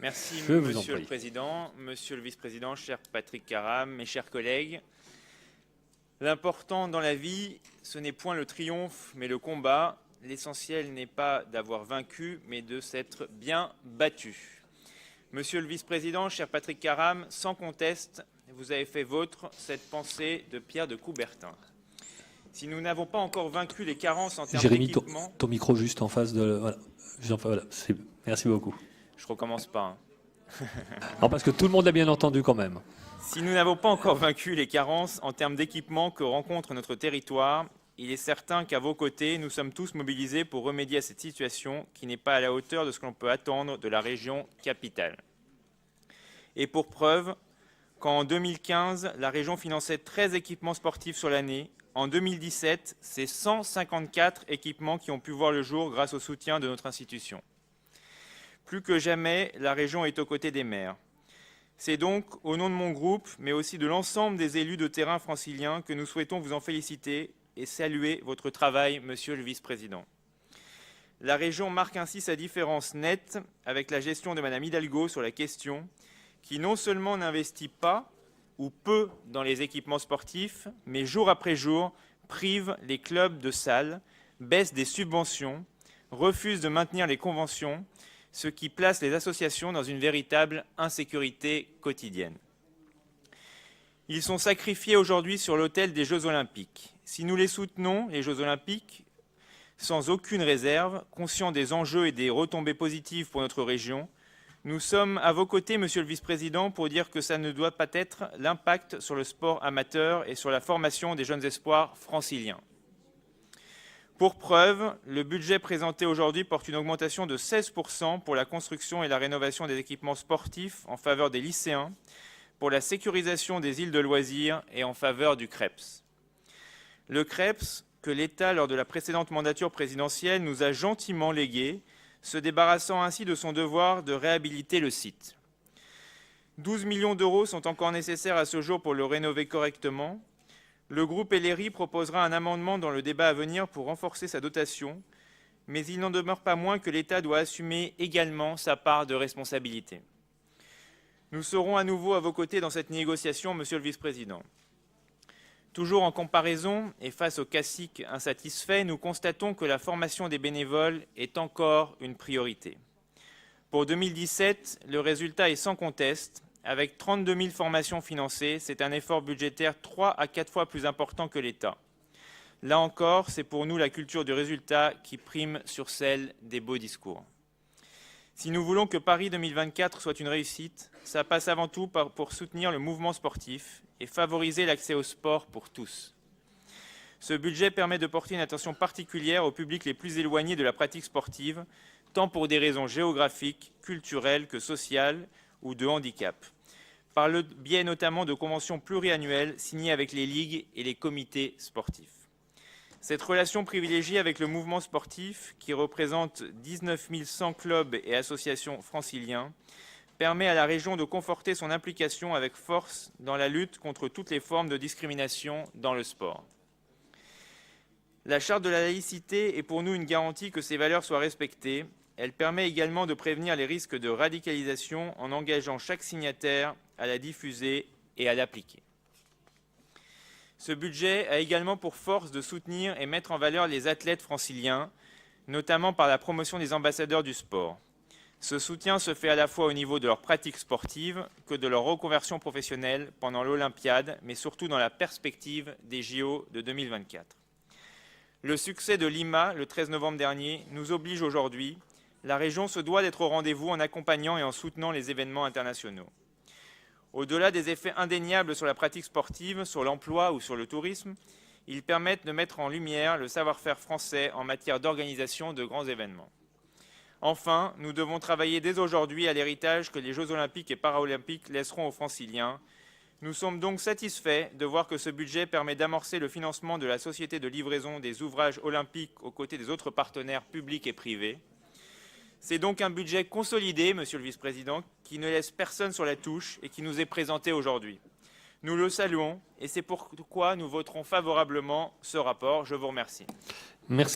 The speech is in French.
Merci, Je vous en Monsieur le prie. Président, Monsieur le Vice-président, cher Patrick Karam, mes chers collègues. L'important dans la vie, ce n'est point le triomphe, mais le combat. L'essentiel n'est pas d'avoir vaincu, mais de s'être bien battu. Monsieur le Vice-président, cher Patrick Karam, sans conteste, vous avez fait vôtre cette pensée de Pierre de Coubertin. Si nous n'avons pas encore vaincu les carences en termes Jérémy, d'équipement... ton micro juste en face de... Voilà. Voilà. Merci beaucoup. Je recommence pas. Non, parce que tout le monde l'a bien entendu quand même. Si nous n'avons pas encore vaincu les carences en termes d'équipement que rencontre notre territoire, il est certain qu'à vos côtés, nous sommes tous mobilisés pour remédier à cette situation qui n'est pas à la hauteur de ce que l'on peut attendre de la région capitale. Et pour preuve, quand en 2015, la région finançait 13 équipements sportifs sur l'année, en 2017, c'est 154 équipements qui ont pu voir le jour grâce au soutien de notre institution. Plus que jamais, la région est aux côtés des maires. C'est donc au nom de mon groupe, mais aussi de l'ensemble des élus de terrain franciliens, que nous souhaitons vous en féliciter et saluer votre travail, Monsieur le Vice-président. La région marque ainsi sa différence nette avec la gestion de Madame Hidalgo sur la question, qui non seulement n'investit pas ou peu dans les équipements sportifs, mais jour après jour prive les clubs de salles, baisse des subventions, refuse de maintenir les conventions, ce qui place les associations dans une véritable insécurité quotidienne. Ils sont sacrifiés aujourd'hui sur l'autel des Jeux Olympiques. Si nous les soutenons, les Jeux Olympiques, sans aucune réserve, conscients des enjeux et des retombées positives pour notre région, nous sommes à vos côtés, Monsieur le Vice-président, pour dire que ça ne doit pas être l'impact sur le sport amateur et sur la formation des jeunes espoirs franciliens. Pour preuve, le budget présenté aujourd'hui porte une augmentation de 16% pour la construction et la rénovation des équipements sportifs en faveur des lycéens, pour la sécurisation des îles de loisirs et en faveur du CREPS. Le CREPS, que l'État, lors de la précédente mandature présidentielle, nous a gentiment légué, se débarrassant ainsi de son devoir de réhabiliter le site. 12 millions d'euros sont encore nécessaires à ce jour pour le rénover correctement. Le groupe LRI proposera un amendement dans le débat à venir pour renforcer sa dotation, mais il n'en demeure pas moins que l'État doit assumer également sa part de responsabilité. Nous serons à nouveau à vos côtés dans cette négociation, Monsieur le Vice-président. Toujours en comparaison et face aux caciques insatisfaits, nous constatons que la formation des bénévoles est encore une priorité. Pour 2017, le résultat est sans conteste. Avec 32 000 formations financées, c'est un effort budgétaire 3 à 4 fois plus important que l'État. Là encore, c'est pour nous la culture du résultat qui prime sur celle des beaux discours. Si nous voulons que Paris 2024 soit une réussite, ça passe avant tout pour soutenir le mouvement sportif et favoriser l'accès au sport pour tous. Ce budget permet de porter une attention particulière aux publics les plus éloignés de la pratique sportive, tant pour des raisons géographiques, culturelles que sociales ou de handicap, par le biais notamment de conventions pluriannuelles signées avec les ligues et les comités sportifs. Cette relation privilégiée avec le mouvement sportif, qui représente 19 100 clubs et associations franciliens, permet à la région de conforter son implication avec force dans la lutte contre toutes les formes de discrimination dans le sport. La charte de la laïcité est pour nous une garantie que ces valeurs soient respectées. Elle permet également de prévenir les risques de radicalisation en engageant chaque signataire à la diffuser et à l'appliquer. Ce budget a également pour force de soutenir et mettre en valeur les athlètes franciliens, notamment par la promotion des ambassadeurs du sport. Ce soutien se fait à la fois au niveau de leur pratique sportive que de leur reconversion professionnelle pendant l'Olympiade, mais surtout dans la perspective des JO de 2024. Le succès de Lima, le 13 novembre dernier, nous oblige aujourd'hui. La région se doit d'être au rendez-vous en accompagnant et en soutenant les événements internationaux. Au-delà des effets indéniables sur la pratique sportive, sur l'emploi ou sur le tourisme, ils permettent de mettre en lumière le savoir-faire français en matière d'organisation de grands événements. Enfin, nous devons travailler dès aujourd'hui à l'héritage que les Jeux olympiques et paralympiques laisseront aux Franciliens. Nous sommes donc satisfaits de voir que ce budget permet d'amorcer le financement de la société de livraison des ouvrages olympiques aux côtés des autres partenaires publics et privés. C'est donc un budget consolidé, Monsieur le Vice-président, qui ne laisse personne sur la touche et qui nous est présenté aujourd'hui. Nous le saluons et c'est pourquoi nous voterons favorablement ce rapport. Je vous remercie. Merci.